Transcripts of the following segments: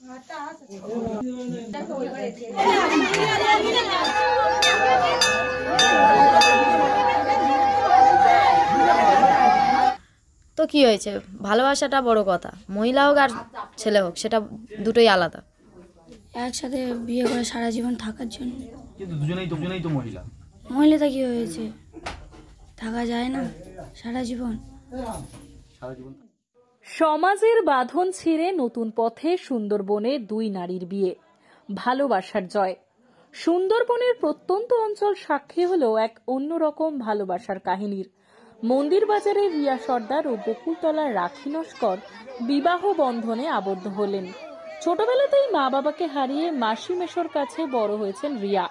তো কি হয়েছে, ভালোবাসাটা বড় কথা। মহিলা হোক আর ছেলে হোক, সেটা দুটোই আলাদা। একসাথে বিয়ে করে সারা জীবন থাকার জন্য। কিন্তু দুজনেই তো মহিলা। মহিলাটা কি হয়েছে, থাকা যায় না সারা জীবন। সমাজের বাঁধন ছিঁড়ে নতুন পথে সুন্দরবনে দুই নারীর বিয়ে, ভালোবাসার জয়। সুন্দরবনের প্রত্যন্ত অঞ্চল সাক্ষী হলো এক অন্যরকম ভালোবাসার কাহিনীর। মন্দির বাজারের রিয়া সর্দার ও বকুলতলার রাখি নস্কর বিবাহ বন্ধনে আবদ্ধ হলেন। ছোটবেলাতেই মা বাবাকে হারিয়ে মাসি মেশোর কাছে বড় হয়েছেন রিয়া।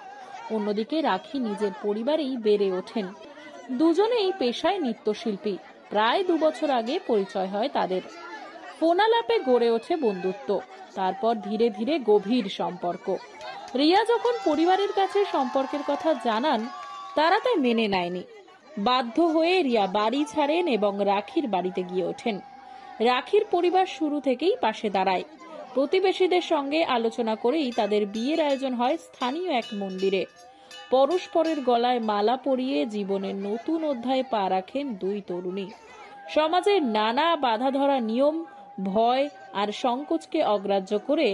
অন্যদিকে রাখি নিজের পরিবারেই বেড়ে ওঠেন। দুজনেই পেশায় নৃত্যশিল্পী। প্রায় 2 বছর আগে পরিচয় হয় তাদের। ফোনালাপে গড়ে ওঠে বন্ধুত্ব, তারপর ধীরে ধীরে গভীর সম্পর্ক। রিয়া যখন পরিবারের কাছে সম্পর্কের কথা জানান, তারা তা মেনে নেয়নি। বাধ্য হয়ে রিয়া বাড়ি ছাড়েন এবং রাখির বাড়িতে গিয়ে ওঠেন। রাখির পরিবার শুরু থেকেই পাশে দাঁড়ায়। প্রতিবেশীদের সঙ্গে আলোচনা করেই তাদের বিয়ের আয়োজন হয় স্থানীয় এক মন্দিরে। পরস্পরের গলায় মালা পরিয়ে জীবনের নতুন অধ্যায়ে পা রাখেন দুই তরুণী। সমাজের নানা বাধা ধরা নিয়ম, ভয় আর সংকোচকে অগ্রাহ্য করে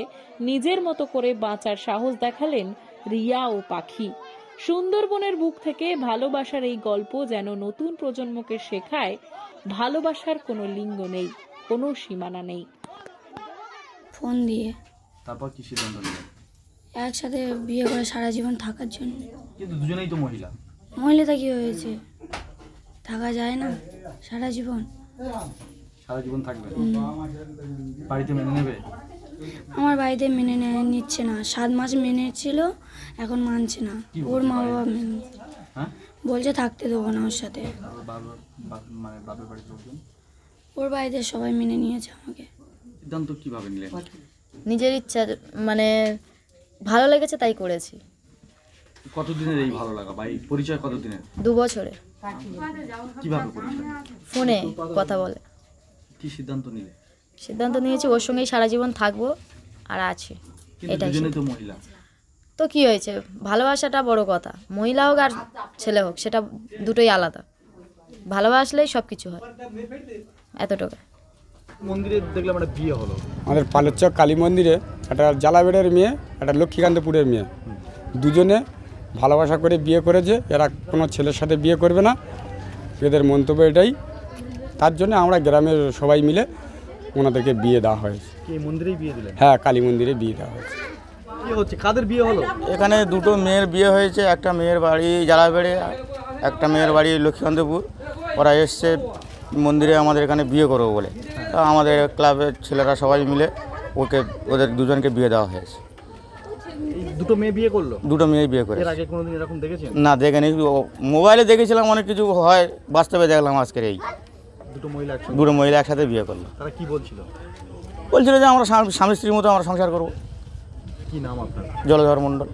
নিজের মতো করে বাঁচার সাহস দেখালেন রিয়া ও পাখি। সুন্দরবনের বুক থেকে ভালোবাসার এই গল্প যেন নতুন প্রজন্মকে শেখায় ভালোবাসার কোনো লিঙ্গ নেই, কোনো সীমানা নেই। ফোন দিয়ে তারপর কি সিদ্ধান্ত নিলেন? একসাথে বিয়ে করে সারা জীবন থাকার জন্য। কিন্তু দুজনেই তো মহিলা। মহিলাটা কি হয়েছে, থাকা যায় না সারা জীবন। সারা জীবন থাকবে? বাড়িতে মেনে নেবে? আমার বাড়িতে মেনে নিচ্ছে না। 7 মাস মেনে ছিল, এখন মানছে না। ওর মা বাবা মেনে বলছে থাকতে দেবো না ওর সাথে। ওর বাড়িতে সবাই মেনে নিয়েছে আমাকে। সিদ্ধান্ত কিভাবে নিলেন? নিজের ইচ্ছা, মানে ভালো লেগেছে তাই করেছি। কতদিনের এই ভালো লাগা বা এই পরিচয় কতদিনের? 2 বছরের। কিভাবে পরিচয়? ফোনে কথা বলে। কি সিদ্ধান্ত নিলে? সিদ্ধান্ত নিয়েছি ওর সঙ্গেই সারা জীবন থাকবো আর আছি। এটাই দুজনেই তো মহিলা। তো কি হয়েছে, ভালোবাসাটা বড় কথা। মহিলা হোক আর ছেলে হোক, সেটা দুটোই আলাদা। ভালোবাসলেই সব কিছু হয়, এতটুকু। মন্দিরে দেখলাম একটা বিয়ে হলো। আমাদের পালেরচক কালী মন্দিরে একটা জালাবেড়ের মেয়ে, একটা লক্ষ্মীকান্তপুরের মেয়ে, দুজনে ভালোবাসা করে বিয়ে করেছে। এরা কোনো ছেলের সাথে বিয়ে করবে না, এদের মন্তব্য এটাই। তার জন্য আমরা গ্রামের সবাই মিলে ওনাদেরকে বিয়ে দেওয়া হয়েছে। এই মন্দিরেই বিয়ে দিলেন? হ্যাঁ, কালী মন্দিরে বিয়ে দেওয়া হয়েছে। কি হচ্ছে, কাদের বিয়ে হলো? এখানে 2টো মেয়ের বিয়ে হয়েছে। একটা মেয়ের বাড়ি জালাবেড়ে, একটা মেয়ের বাড়ি লক্ষ্মীকান্তপুর। ওরা এসছে মন্দিরে আমাদের এখানে বিয়ে করবো বলে। তা আমাদের ক্লাবের ছেলেরা সবাই মিলে ওদের দুজনকে বিয়ে দেওয়া হয়েছে। 2টো মেয়ে বিয়ে করলো? 2টো মেয়ে বিয়ে করে। এর আগে কোনোদিন এরকম দেখেছেন? না, দেখেনি। মোবাইলে দেখেছিলাম অনেক কিছু হয়, বাস্তবে দেখলাম আজকের এই 2টো মহিলা একসাথে বিয়ে করলো। তারা কি বলছিল? বলছিল যে আমরা স্বামী স্ত্রীর মতো আমরা সংসার করবো। কি নাম আপনার? জলধর মণ্ডল।